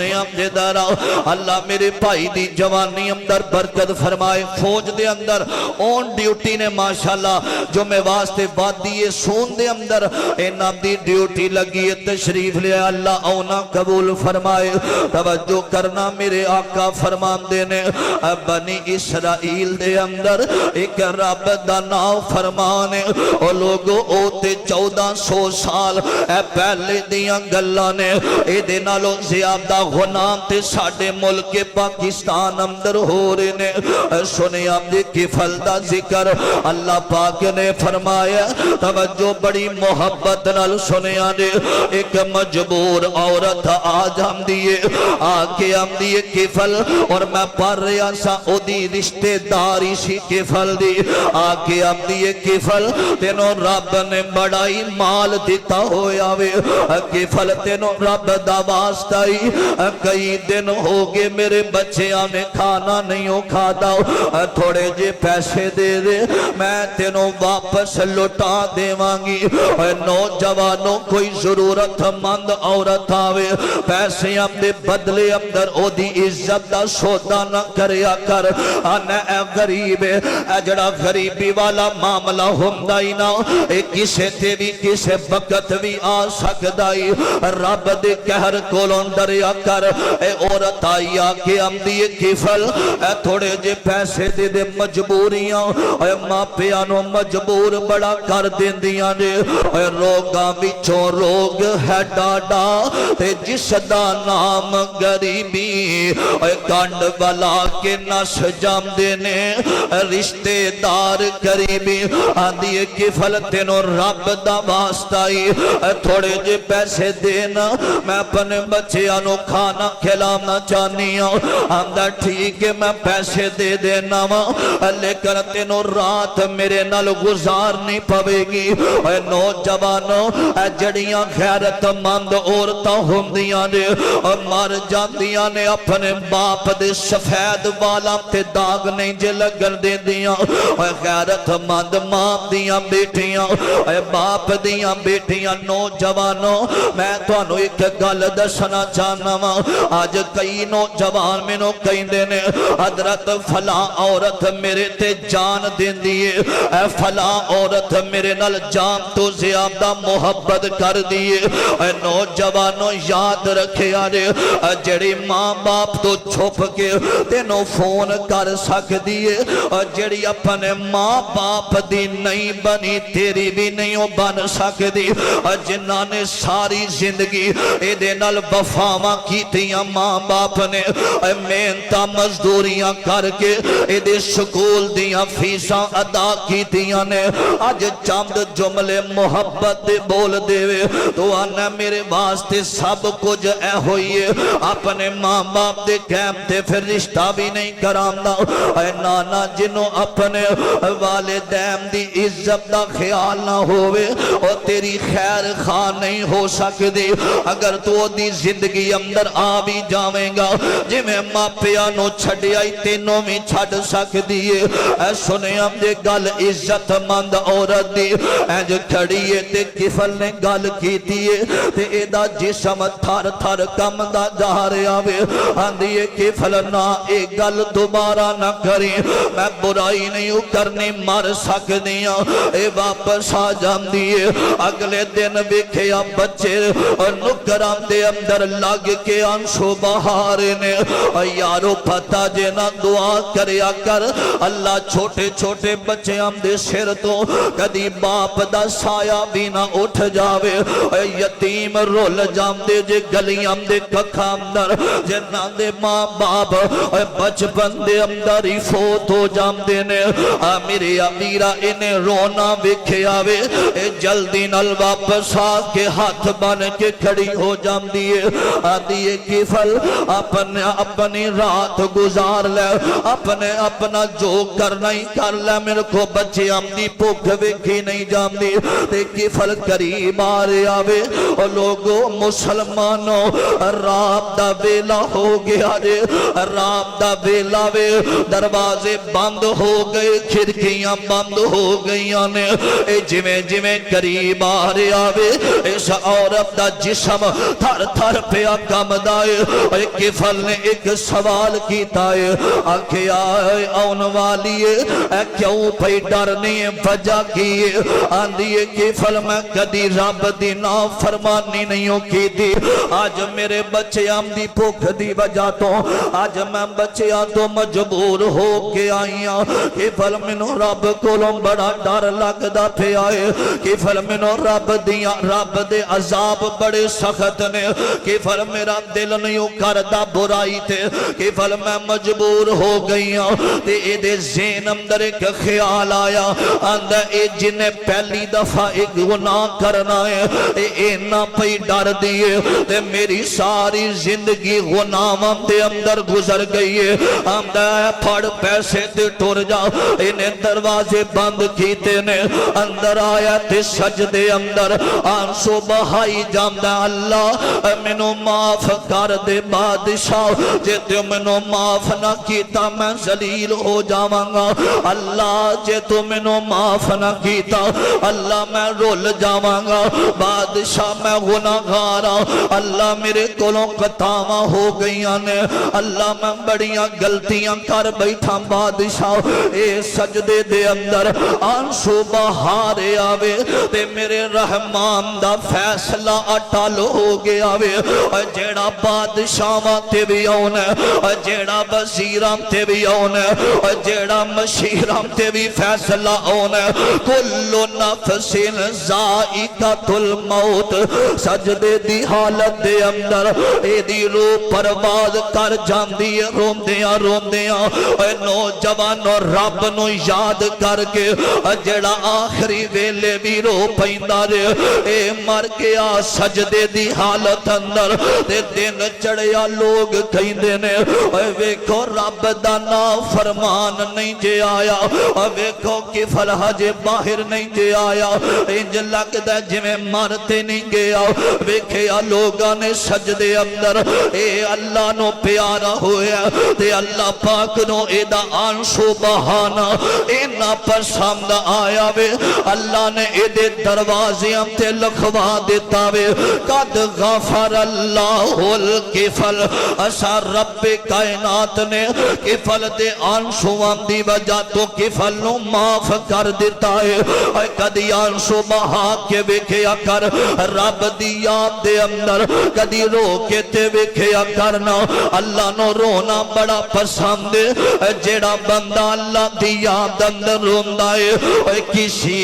اللہ میرے بھائی دی جوانی اندر برکت فرمائے. فوج دے اندر اون ڈیوٹی نے ماشاءاللہ جو میں واسطے وادی سون دے اندر انہاں دی ڈیوٹی لگی ہے. تشریف لے اللہ اونا قبول فرمائے. توجہ کرنا میرے آقا فرمان دینے بنی اسرائیل دے اندر ایک رب دا نام فرمانے او لوگو اوتے 1400 سال اے پہلے دیاں گلاں نے اے دے نالوں زیادہ غنام تے ساڑے ملک پاکستان اندر ہو رہے نے. سنے آپ دے کفل دا ذکر اللہ پاک نے فرمایا. توجہ بڑی محبت نال سنے آنے ایک مجبور عورت آج ہم دیئے آکے ہم دیئے کفل اور میں پڑھ رہا سا او دی رشتے داری سی کفل دی آکے ہم دیئے کفل تینوں رب نے بڑائی مال دیتا ہویا وے کفل تینوں رب دا واسطائی کئی دن ہوگے میرے بچے آنے کھانا نہیں ہو کھاتا تھوڑے جے پیسے دے دے میں تینوں واپس لٹا دے مانگی. نوجوانوں کوئی ضرورت مند عورت آوے پیسے ہم دے بدلے اندر او دی عزت دا سودا نہ کریا کر. آنے اے غریب اے جڑا غریبی والا معاملہ ہمدائی نا اے کسے تے بھی کسے وقت بھی آ سکدائی. رب دے کہر کولوں دریا کر. اے عورت آئی آکے ہم دیئے کفل اے تھوڑے جے پیسے دے دے مجبوریاں اے ماں پیانو مجبور بڑا کر دیں دیاں نے. اے روگاں بچوں روگ ہے ڈاڈا تے جس دا نام غریبی اے کانڈ والا کے نس جام دینے رشتے دار قریبی آدھیے کفل تینوں رب دا واسطائی تھوڑے جے پیسے دینا میں اپنے بچے آنو کھانا کھلانا چاہنی ہوں. آمدہ ٹھیک ہے میں پیسے دے دینا لیکن تینوں رات میرے نال گزارنی پوے گی. اے نوجوانوں اے جڑیاں غیرت مند عورتاں ہوندیاں نے مر جاندیاں نے اپنے باپ دے سفید والا تے داغ نہیں جے لگن دے دیاں. اے غیرت مند ماں دیاں بیٹیاں اے باپ دیاں بیٹیاں نوجوانوں میں تو انو ایک گل دسنا چاہنا وا. آج کئی نوجوان میں نو کہیں دینے حضرت فلاں عورت میرے تے جان دین دیئے اے فلاں عورت میرے نال جان تو زیادہ محبت کر دیئے. اے نوجوانوں یاد رکھے آرے جڑی ماں باپ تو چھپ کے تینوں فون کر سک دیئے جڑی اپنے ماں باپ دی نہیں بنی تیری بھی نہیں بن سک دی. جنہاں نے ساری زندگی اے دے نال وفاواں کیتیاں ماں باپ نے محنتاں مزدوریاں کر کے اے دے سکول دیاں فیساں ادا کیتیاں نے آج چند جملے محبت دے بول دے تو آنا میرے واسطے سب کچھ اے ہوئیے اپنے ماں باپ دے قیم تے پھر رشتہ بھی نہیں کرامنا. اے نانا جنہوں اپنے والدین دی عزت دا خیال نہ ہوئے اور تیری خیر خواہ نہیں ہو سکتی. اگر تو دی زندگی اندر آ بھی جاویں گا جی میں ماں پیانو چھڑی آئی تینوں میں چھڑ سکتی ہے. اے سنے ہم دے گل عزت مند عورت دی اے جو کھڑی ہے تے کفل نے گل کیتی ہے تے اے دا جسم تھر تھر کم دا جا رہے آوے آندھی ہے کفل نہ اے گل دوبارہ نہ کری میں برائی نہیں کرنی مر سکدیاں. اے واپس آ جام دیئے اگلے دن بکھیا بچے نکران دے اندر لگ کے آنسو بہارے نے. یارو پتہ جینا دعا کریا کر اللہ چھوٹے چھوٹے بچے ہم دے سر تو کدی باپ دا سایہ بھی نہ اٹھ جاوے. یتیم رول جام دے جے گلیاں دے ککھام در جنہ دے ماں باپ بچپن دے اندر ہی فوت ہو جام دے نے میرے امیرہ انہیں رونا بکھے آوے جلدی نل واپس آ کے ہاتھ بن کے کھڑی ہو جام دیئے آدھیے کفل اپنی رات گزار لے اپنا جو کرنا ہی کر لے میرے کو بچے امدی پوکھ وکھی نہیں جام دی. تے کفل قریب آرے آوے اور لوگوں مسلمانوں رات دا بیلا ہو گیا جے رات دا بیلا وے دروازے بند ہو گئے کھڑکیاں بند ہو گئیاں نے جویں قریب آ رہے آوے اس عورت دا جسم تھر تھر پیا کم جامدا ہے کفل نے ایک سوال کیتا ہے آکھیا آن والی ہے کیوں پئی ڈرنی ہے وجہ کی ہے آندھی ہے کفل میں کدی رب دی نافرمانی نہیں کی تھی آج میرے بچے آمدی بھوک دی وجہ تو آج میں بچیاں تو مجبور ہو کے آئیاں کفل منو رب کولوں بڑا ڈر لگدا پہ آئے کفل منو رب دیاں رب دے عذاب بڑے سخت نے کفل میرا دل نہیں کردا برائی تے کفل میں مجبور ہو گئیاں تے اے دے ذہن اندر ایک خیال آیا آندا اے جن پہلی دفعہ ایک گناہ کرنا ہے اے نہ پئی ڈر دیے تے میری ساری زندگی گناہاں دے اندر گزر گئی ہے آندا ہے پھڑ پیسے تے ٹر جا انہیں دروازے بند کیتے نے اندر آیا تے سجدے اندر آنسو بہائی جامدہ اللہ منو معاف کر دے بادشاہ جے تو منو معاف نہ کیتا میں ذلیل ہو جاواں گا اللہ جے تو منو معاف نہ کیتا اللہ میں رول جاواں گا بادشاہ میں گناہگارا اللہ میرے کولوں خطاواں ہو گئیاں نے اللہ میں بڑیاں غلطیاں کر بیٹھا بادشاہ اے سجدے دے اندر آنسو بہارے آوے تے میرے رحمان دا فیصلہ اٹل ہو گیا وے جیڑا بادشاہاں تے بھی آونا جیڑا وزیراں تے بھی آونا جیڑا مشیراں تے بھی فیصلہ آونا کل نفس ذائقۃ الموت سجدے دی حالت دے اندر اے دی روح پرواز کر جاندی ہے روندیاں روندیاں نوجوانو رب نو یاد کر کے جڑا آخری ویلے بھی رو پیندا رے اے مر گیا سجدے دی حالت اندر تے دن چڑھیا لوگ کہندے نے اے ویکھو رب دا نافرمان نہیں جے آیا ویکھو کفل ہجے باہر نہیں جے آیا انج لگدا جویں مرتے نہیں گیا ویکھیا لوگاں نے سجدے اندر اے اللہ نو پیارا ہویا تے اللہ پاک نو اے دا آنسو بہانا اینا پسند آیا وے اللہ نے اے دے دروازیاں تے لکھوا دیتا وے قد غفر اللہ الکفل اسا رب کائنات نے کفل دے آنسو دی وجہ تو کفل نو معاف کر دیتا ہے اے کدی آنسو بہا کے ویکھیا کر رب دی یاد دے اندر کدی رو کے تے ویکھیا کرنا اللہ نو رونا بڑا پسند ہے جیڑا بندہ اللہ دی یاد اندر روندا ہے کسی